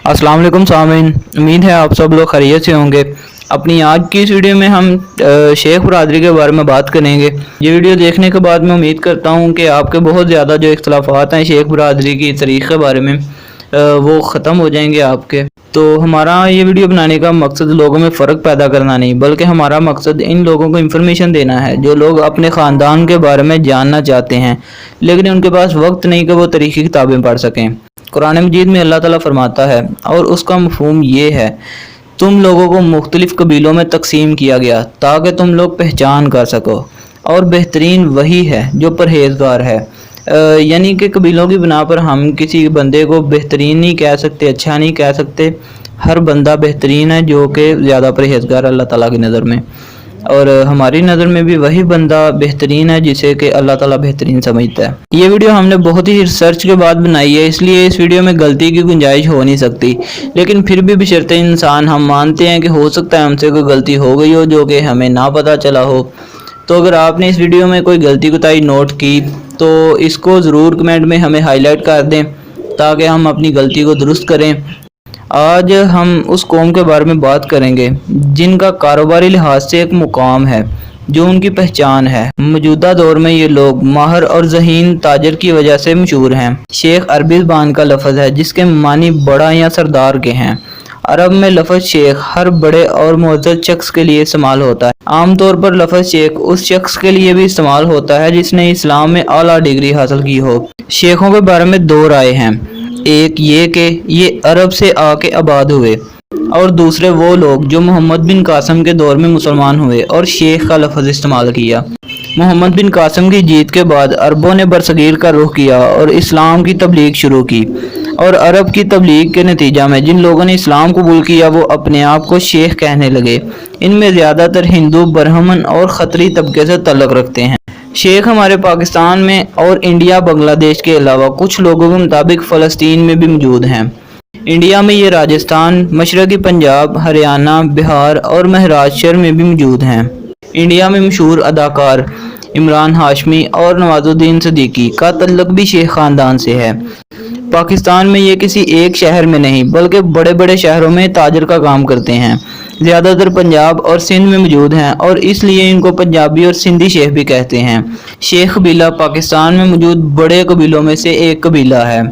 अस्सलाम वालेकुम सामीन, उम्मीद है आप सब लोग खैरियत से होंगे। अपनी आज की इस वीडियो में हम शेख बरादरी के बारे में बात करेंगे। ये वीडियो देखने के बाद मैं उम्मीद करता हूँ कि आपके बहुत ज़्यादा जो इख्तलाफात हैं शेख बरादरी की तारीख़ के बारे में वो ख़त्म हो जाएंगे आपके। तो हमारा ये वीडियो बनाने का मकसद लोगों में फ़र्क पैदा करना नहीं, बल्कि हमारा मकसद इन लोगों को इन्फॉर्मेशन देना है जो लोग अपने ख़ानदान के बारे में जानना चाहते हैं लेकिन उनके पास वक्त नहीं कि वो तारीख़ी किताबें पढ़ सकें। कुरान मजीद में अल्लाह ताला फरमाता है और उसका मफ़हूम ये है, तुम लोगों को मुख्तलिफ़ कबीलों में तकसीम किया गया ताकि तुम लोग पहचान कर सको, और बेहतरीन वही है जो परहेज़गार है। यानी कि कबीलों की बिना पर हम किसी बंदे को बेहतरीन नहीं कह सकते, अच्छा नहीं कह सकते। हर बंदा बेहतरीन है जो कि ज़्यादा परहेज़गार अल्लाह ताला की नज़र में, और हमारी नज़र में भी वही बंदा बेहतरीन है जिसे कि अल्लाह ताला बेहतरीन समझता है। ये वीडियो हमने बहुत ही रिसर्च के बाद बनाई है, इसलिए इस वीडियो में गलती की गुंजाइश हो नहीं सकती, लेकिन फिर भी बशर्ते इंसान हम मानते हैं कि हो सकता है हमसे कोई गलती हो गई हो जो कि हमें ना पता चला हो। तो अगर आपने इस वीडियो में कोई गलती कोताही नोट की तो इसको ज़रूर कमेंट में हमें हाईलाइट कर दें ताकि हम अपनी गलती को दुरुस्त करें। आज हम उस कौम के बारे में बात करेंगे जिनका कारोबारी लिहाज से एक मुकाम है, जो उनकी पहचान है। मौजूदा दौर में ये लोग माहर और ज़हीन ताजर की वजह से मशहूर हैं। शेख अरबी ज़बान का लफ्ज़ है जिसके मानी बड़ा या सरदार के हैं। अरब में लफ्ज़ शेख हर बड़े और मुअज़्ज़ज़ शख्स के लिए इस्तेमाल होता है। आमतौर पर लफ्ज़ शेख उस शख्स के लिए भी इस्तेमाल होता है जिसने इस्लाम में आला डिग्री हासिल की हो। शेखों के बारे में दो राय हैं, एक ये कि ये अरब से आके आबाद हुए, और दूसरे वो लोग जो मोहम्मद बिन कासिम के दौर में मुसलमान हुए और शेख का लफ्ज़ इस्तेमाल किया। मोहम्मद बिन कासिम की जीत के बाद अरबों ने बरसगीर का रुख किया और इस्लाम की तबलीग शुरू की, और अरब की तबलीग के नतीजा में जिन लोगों ने इस्लाम कबूल किया वो अपने आप को शेख कहने लगे। इनमें ज़्यादातर हिंदू, ब्राह्मण और खतरी तबके से तल्लुक़ रखते हैं। शेख हमारे पाकिस्तान में और इंडिया, बांग्लादेश के अलावा कुछ लोगों के मुताबिक फ़लस्तीन में भी मौजूद हैं। इंडिया में ये राजस्थान, मशरक़ी पंजाब, हरियाणा, बिहार और महाराष्ट्र में भी मौजूद हैं। इंडिया में मशहूर अदाकार इमरान हाशमी और नवाजुद्दीन सिद्दीकी का तल्लुक़ भी शेख ख़ानदान से है। पाकिस्तान में ये किसी एक शहर में नहीं बल्कि बड़े बड़े शहरों में ताजर का काम करते हैं। ज़्यादातर पंजाब और सिंध में मौजूद हैं और इसलिए इनको पंजाबी और सिंधी शेख भी कहते हैं। शेख कबीला पाकिस्तान में मौजूद बड़े कबीलों में से एक कबीला है।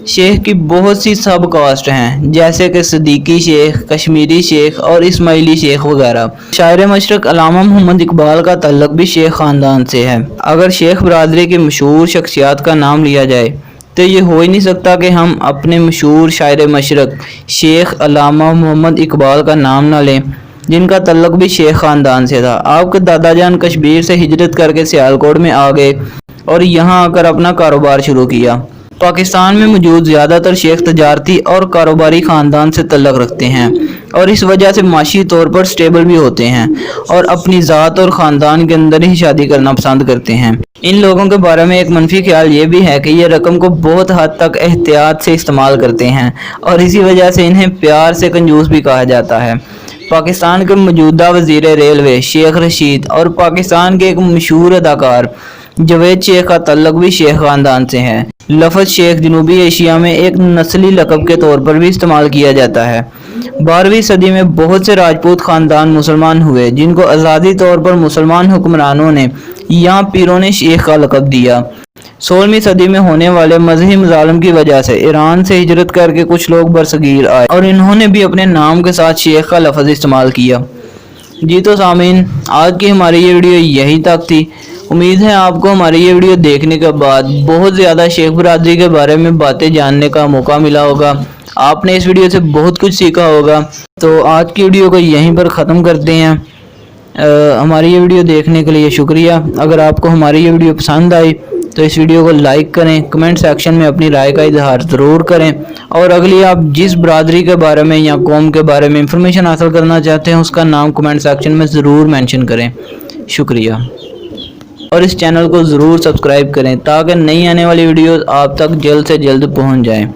शेख की बहुत सी सब कास्ट हैं जैसे कि सिद्दीकी शेख, कश्मीरी शेख और इस्माइली शेख वगैरह। शायर मशरक़ अल्लामा मोहम्मद इकबाल का तल्लुक़ भी शेख ख़ानदान से है। अगर शेख बरादरी की मशहूर शख्सियत का नाम लिया जाए तो ये हो ही नहीं सकता कि हम अपने मशहूर शायर मशरक़ शेख अल्लामा मोहम्मद इकबाल का नाम ना लें, जिनका तल्लुक़ भी शेख ख़ानदान से था। आपके दादा जान कश्मीर से हिजरत करके सियालकोट में आ गए और यहाँ आकर अपना कारोबार शुरू किया। पाकिस्तान में मौजूद ज़्यादातर शेख तजारती और कारोबारी ख़ानदान से तल्लुक़ रखते हैं और इस वजह से माशी तौर पर स्टेबल भी होते हैं और अपनी ज़ात और ख़ानदान के अंदर ही शादी करना पसंद करते हैं। इन लोगों के बारे में एक मनफी ख्याल ये भी है कि ये रकम को बहुत हद तक एहतियात से इस्तेमाल करते हैं और इसी वजह से इन्हें प्यार से कंजूस भी कहा जाता है। पाकिस्तान के मौजूदा वज़ीर रेलवे शेख रशीद और पाकिस्तान के एक मशहूर अदाकार जवेद शेख का तल्लुक़ भी शेख ख़ानदान से है। लफ्ज़ शेख जनूबी एशिया में एक नस्ली लक़ब के तौर पर भी इस्तेमाल किया जाता है। 12वीं सदी में बहुत से राजपूत ख़ानदान मुसलमान हुए जिनको आज़ादी तौर पर मुसलमान हुक्मरानों ने या पीरों ने शेख का लक़ब दिया। 16वीं सदी में होने वाले मज़हबी मज़ालिम की वजह से ईरान से हिजरत करके कुछ लोग बरसगीर आए और इन्होंने भी अपने नाम के साथ शेख का लफ्ज़ इस्तेमाल किया। जी तो सामीन, आज की हमारी ये वीडियो यहीं तक थी। उम्मीद है आपको हमारी ये वीडियो देखने के बाद बहुत ज़्यादा शेख बरादरी के बारे में बातें जानने का मौका मिला होगा। आपने इस वीडियो से बहुत कुछ सीखा होगा। तो आज की वीडियो को यहीं पर ख़त्म करते हैं। हमारी ये वीडियो देखने के लिए शुक्रिया। अगर आपको हमारी ये वीडियो पसंद आई तो इस वीडियो को लाइक करें, कमेंट सेक्शन में अपनी राय का इजहार ज़रूर करें, और अगली आप जिस बरादरी के बारे में या कौम के बारे में इंफॉर्मेशन हासिल करना चाहते हैं उसका नाम कमेंट सेक्शन में ज़रूर मेंशन करें। शुक्रिया। और इस चैनल को ज़रूर सब्सक्राइब करें ताकि नई आने वाली वीडियोस आप तक जल्द से जल्द पहुंच जाएं।